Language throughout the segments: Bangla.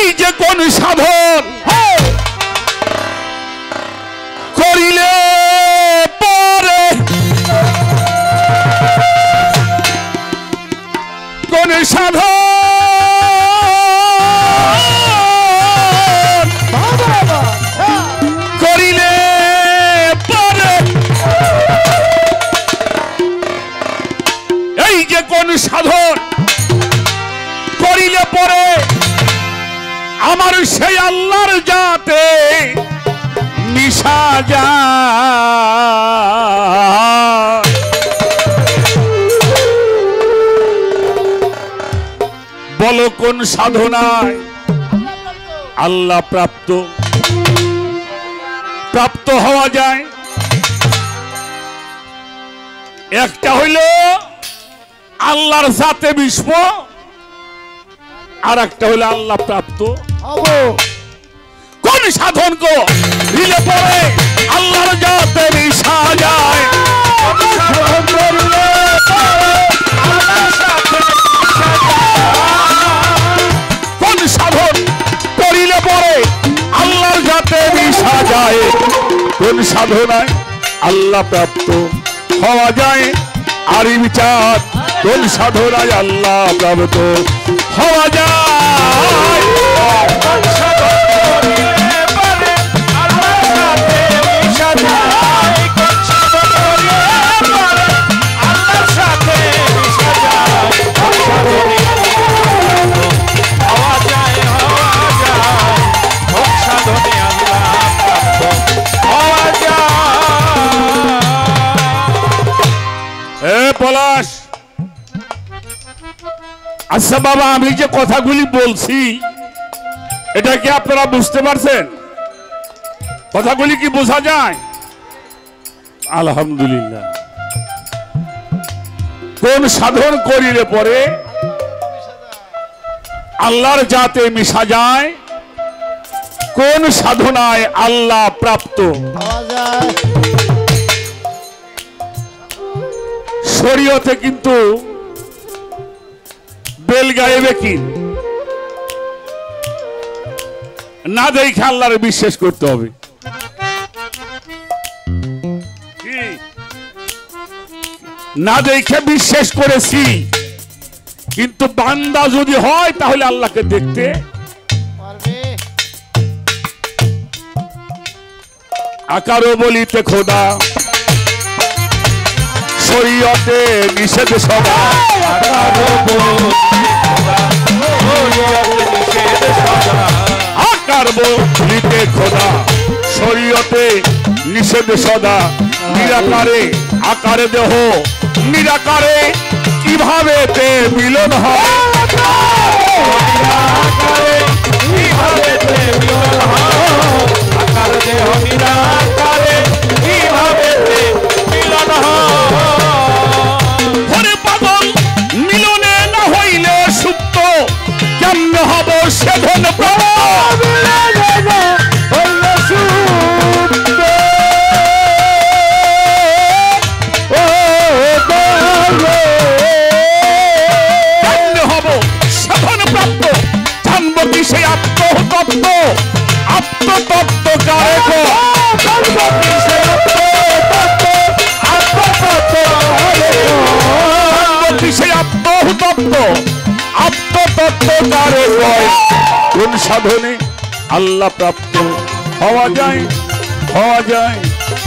এই যে কোন সাধন করিলে পরে কোন সাধন করিলে পরে এই যে কোন সাধন করিলে পরে আমার সেই আল্লাহর জাতে মিশা যায় বলো কোন সাধনায় আল্লাহ প্রাপ্ত হওয়া যায় একটা হইল আল্লাহর জাতে বিস্ম আর একটা হইল আল্লাহ প্রাপ্ত কোন সাধন কো দিলে পরে আল্লাহর জাতে মিশা যায় কোন সাধন করিলে পরে আল্লাহর জাতে মিশা যায় কোন সাধনায় আল্লাহ প্রাপ্ত হওয়া যায় আর বিচার কোন সাধনায় আল্লাহ প্রাপ্ত হওয়া যায় পলাশ আচ্ছা বাবা আমি যে কথাগুলি বলছি এটা কি আপনারা বুঝতে পারছেন কথাগুলি কি বোঝা যায় আলহামদুলিল্লাহ কোন সাধন করিলে পরে আল্লাহর জাতে মিশা যায় কোন সাধনায় আল্লাহ প্রাপ্ত শরীয়তে কিন্তু বেল গায়েবে কি না দেখে আল্লাহরে বিশ্বাস করতে হবে না দেখে বিশ্বাস করেছি কিন্তু বান্দা যদি হয় তাহলে আল্লাহকে দেখতে পারবে আকারও বলিতে খোদা শরীয়তে নিষেধ সদা আকার বলিতে খোদা শরীয়তে নিষেধ সদা নিরাকারে আকারে দেহ নিরাকারে কিভাবে তে মিলন হয় আকারে দেহ নিরাকারে কিভাবে তে মিলন হয় পাগল মিলনে না হইলে সুপ্ত কেমন হব সেধন আত্মতত্ত্ব কারে আত্মতত্ত্ব কারে কোন সাধনে আল্লাহ প্রাপ্ত হওয়া যায়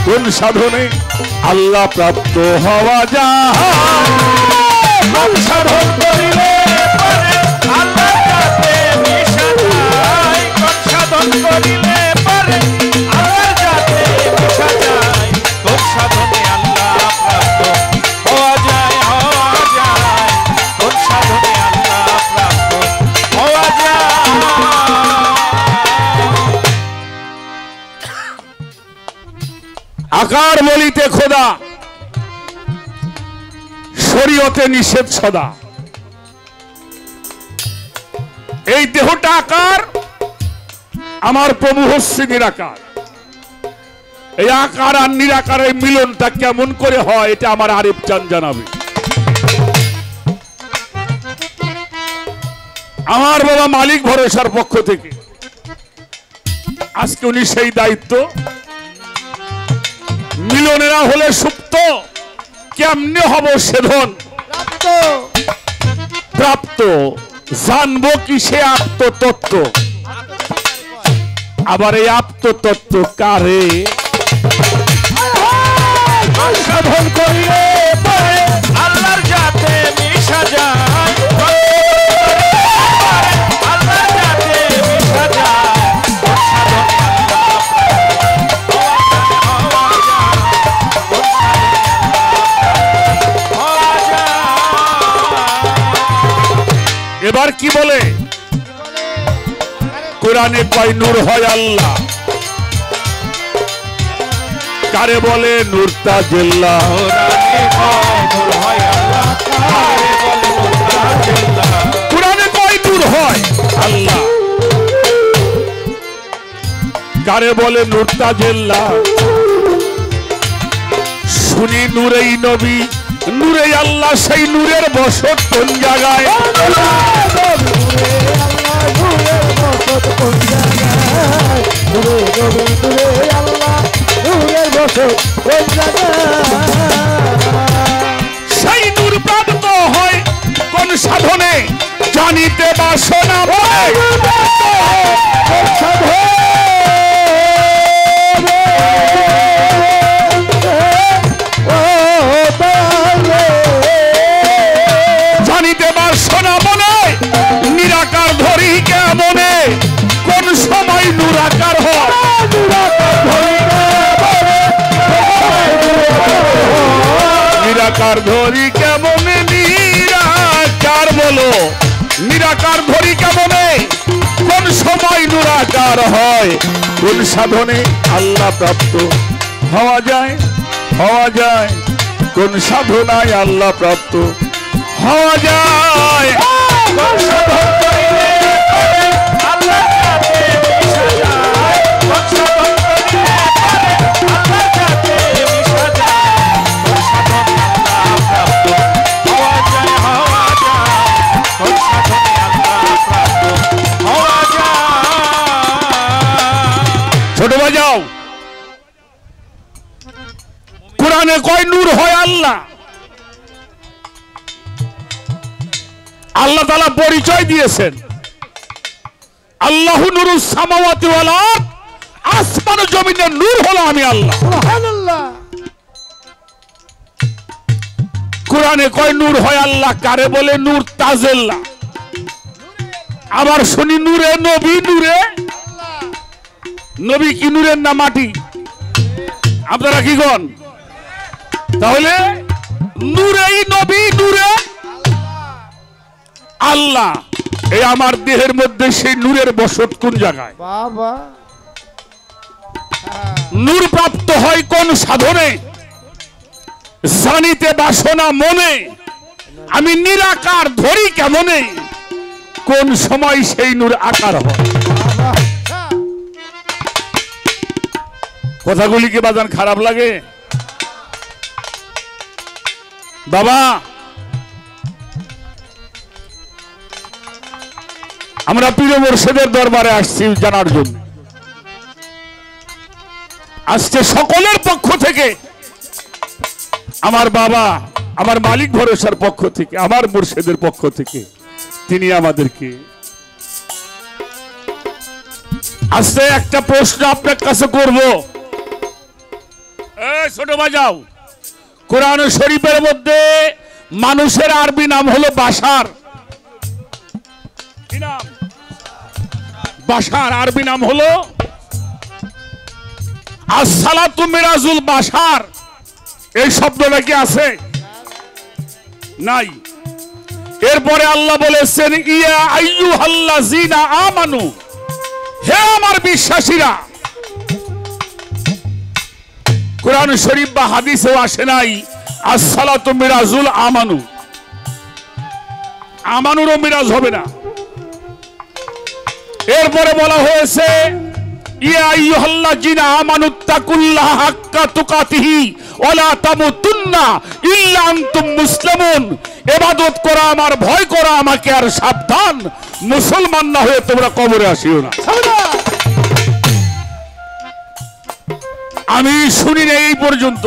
কোন সাধনে আল্লাহ প্রাপ্ত হওয়া যায় কোন সাধন করিলে আল্লাহ জাতে মিশা যায় কোন সাধন করিলে পারে আল্লাহ জাতে মিশা যায় কোন সাধনে আল্লাহ প্রাপ্ত হওয়া যায় কোন সাধনে আল্লাহ প্রাপ্ত হওয়া যায় আকার বলিতে খোদা শরীয়তে নিষেধ সদা এই দেহটা আকার আমার প্রভু হচ্ছে নিরাকার এই আকার আর নিরাকারের মিলনটা কেমন করে হয় এটা আমার আরিফ চান জানাবে আমার বাবা মালিক ভরসার পক্ষ থেকে আজকে উনি সেই দায়িত্ব। মিলনেরা হলে সুপ্ত, কেমনে হব সেধন প্রাপ্ত, জানবো কিসে আত্মতত্ত্ব। আবার এই আত্মতত্ত্ব কারে সাধন করিলে আল্লাহর জাতে মিশা যায়, আল্লাহর জাতে মিশা যায়। এবার কি বলে? কোরআনে কয় নূর হয় আল্লাহ, কারে বলে নূর তাজেল্লাহ। কোরআনে কয় নূর হয় আল্লাহ, কারে বলে নূর তাজেল্লাহ। শুনি নূরেই নবী, নূরে আল্লাহ, সেই নূরের বসত কোন জায়গায়? সেই নূর প্রাপ্ত হয় কোন সাধনে? জানিতে বাসনা জানিতে বাসনা মনে, নিরাকার ধরি কেমনে? কোন সময় নূরাকার হয়? নিরাকার ধরি কেমনে? নিরাকার বলো, নিরাকার ধরি কেমনে? কোন সময় নূরাকার হয়? কোন সাধনে আল্লাহ প্রাপ্ত হওয়া যায়? হওয়া যায় কোন সাধনায় আল্লাহ প্রাপ্ত হওয়া যায়? ছোট বাজাও, কোরআনে কয় নূর হয় আল্লাহ। আল্লাহ তাআলা পরিচয় দিয়েছেন, আল্লাহু নূরুস সামাওয়াতি ওয়াল আরদ, আসমান ও জমিনের নূর হলো আমি আল্লাহ। সুবহানাল্লাহ। কোরআনে কয় নূর হয় আল্লাহ, কারে বলে নূর তাজেল্লাহ। আবার শুনি নূরে নবী, নূরে নবী কি নূরের না মাটি? আপনারা কি গণ? তাহলে নূরেই নবী, নূরে আল্লাহ। এই আমার দেহের মধ্যে সেই নূরের বসত কোন জায়গায়? বাবা নূর প্রাপ্ত হয় কোন সাধনে? জানিতে বাসনা মনে, আমি নিরাকার ধরি কেমনে? কোন সময় সেই নূর আকার হয়? কথাগুলি কি বাজান খারাপ লাগে? বাবা, আমরা পীর মুর্শিদের দরবারে আসছি জানার জন্য। আজকে সকলের পক্ষ থেকে, আমার বাবা, আমার মালিক ভরসার পক্ষ থেকে, আমার মুর্শিদের পক্ষ থেকে তিনি আমাদেরকে আজকে একটা প্রশ্ন আপনার কাছে করব। ছোট বাজাও, কোরআন শরীফের মধ্যে মানুষের আরবি নাম হলো বাশার। কি নাম? বাশার আরবি নাম হলো আসসালাতু মিরাজুল বাশার। এই শব্দটা কি আছে? নাই। এরপরে আল্লাহ বলেছেন ইয়া আইয়ুহাল্লাযীনা আমানু, হে আমার বিশ্বাসীরা। কোরআন শরীফ বা হাদিসেও আসে নাই আসসালাতু মিরাজুল আমানু। আমানুরও মিরাজ হবে না। এরপরে বলা হয়েছে ইয়া আইয়ুহাল্লাযীনা আমানুত্তাকুল্লাহা হাক্কা তুকাতিহি ওয়া লা তামুতুন্না ইল্লা আনতুম মুসলিমুন। ইবাদত করা আমার, ভয় করা আমাকে, আর সাবধান মুসলমান না হয়ে তোমরা কবরে আসিও না। আমি শুনি না এই পর্যন্ত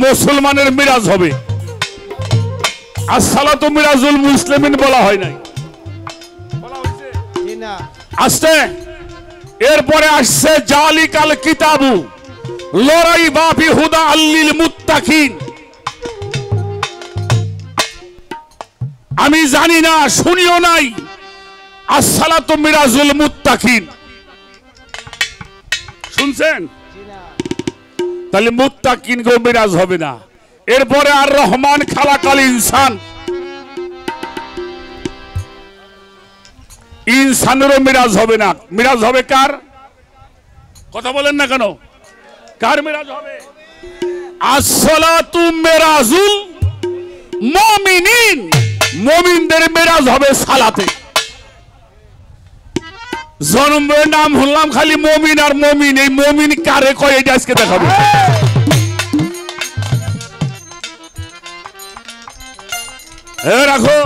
মুসলমানের মিরাজ হবে, আসসালাতু মিরাজুল মুসলিমিন বলা হয় নাই, আসছে। এরপরে আসছে জালিকাল কিতাবু লড়াই বাপি হুদা আল্লিল মুত্তাকিন। আমি জানি না, শুনিও নাই আসসালাতু মিরাজুল মুত্তাকিন, শুনছেন? তাহলে মুত্তাকিন গো মিরাজ হবে না। এরপরে আর রহমান খালাকাল ইনসান, ইনসানেরও মিরাজ হবে না। মিরাজ হবে কার? কথা বলেন না কেন? কার মিরাজ হবে? আসসালাতু মিরাজুল মুমিনিন, মুমিনদের মিরাজ হবে সালাতে। জন্মের নাম শুনলাম খালি মুমিন আর মুমিন, এই মুমিন কারে কয় এটা আজকে দেখাবো। রাখো।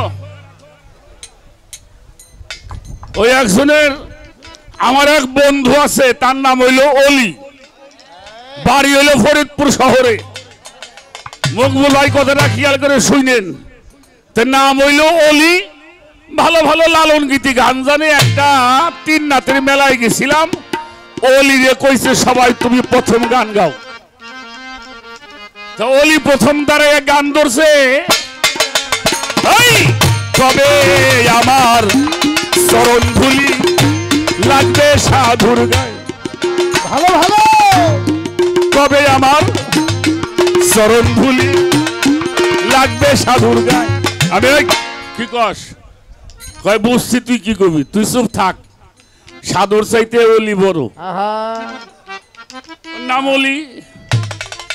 ওই একজনের আমার এক বন্ধু আছে, তার নাম হইল অলি, বাড়ি হইল ফরিদপুর শহরে। মকবুল ভাই কথাটা খেয়াল করে শুনেন, তার নাম হইল অলি। ভালো ভালো লালন গীতি গান জানে। একটা 3 রাতের মেলায় গেছিলাম, অলি রে কইছে সবাই তুমি প্রথম গান গাও। তা অলি প্রথম দাঁড়ায় গান ধরছে, তবে আমার চরণ ধুলি লাগবে সাধুর গায়ে। ভালো ভালো, তবে আমার চরণ ধুলি লাগবে সাধুর গায়ে। আমি কি কস? কয় বুঝছি, তুই কি করবি, তুই চুপ থাক। সাধুর চাইতে অলি বড়, নাম অলি।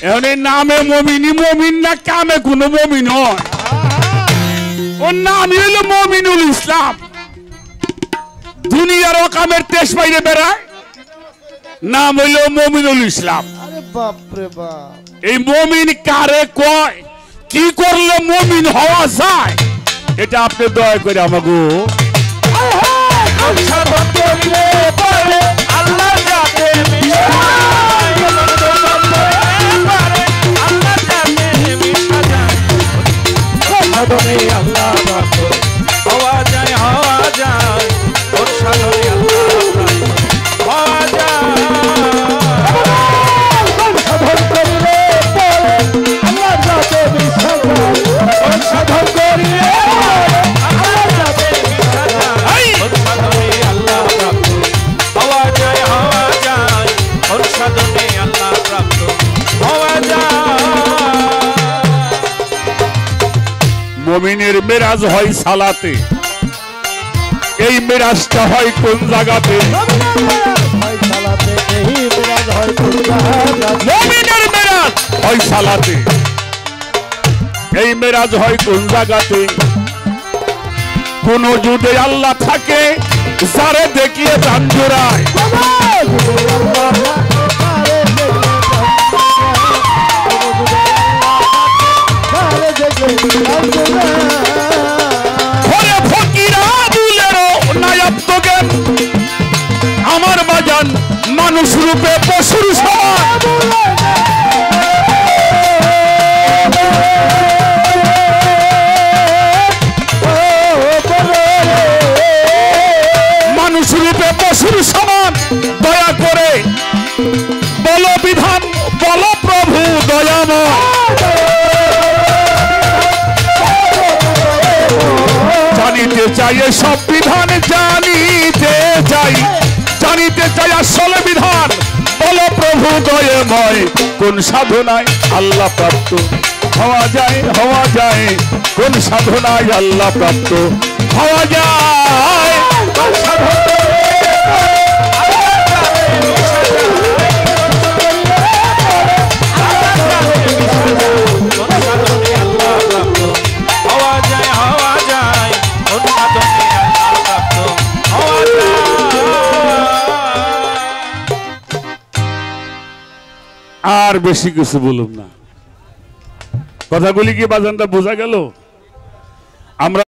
এখন এই নামে মমিনি, মমিন না কামে কোনো মমিন হয়। ওর নাম হইল মমিনুল ইসলাম। দুনিয়ার অকামের তেজ বাইরে বেড়ায়, নাম হইল মমিনুল ইসলাম। এই মমিন কারে কয়, কি করলে মমিন হওয়া যায়, এটা আপনি দয়া করে আমাকে মুমিনের মিরাজ হয় সালাতে। এই মিরাজটা হয় কোন জায়গাতে? মুমিনের মিরাজ হয় সালাতে। এই মিরাজ হয় কোন জায়গাতে? কোন যুগে আল্লাহ থাকে যারে দেখিয়ে প্রাণ জোড়ায়। আমার বাজান মানুষ রূপে পশুর সমান, মানুষ রূপে পশুর সমান। দয়া করে বল বিধান, বল প্রভু দয়াময়। জানিতে চাই সব বিধান, জানিতে চাই, জানিতে চাই আসল বিধান। বল প্রভু দয়াময়, কোন সাধনায় আল্লাহ প্রাপ্ত হওয়া যায়, হওয়া যায়। কোন সাধনায় আল্লাহ প্রাপ্ত হওয়া যায়। আর বেশি কিছু বলুন না, কথাগুলি কি বাজানটা বোঝা গেল? আমরা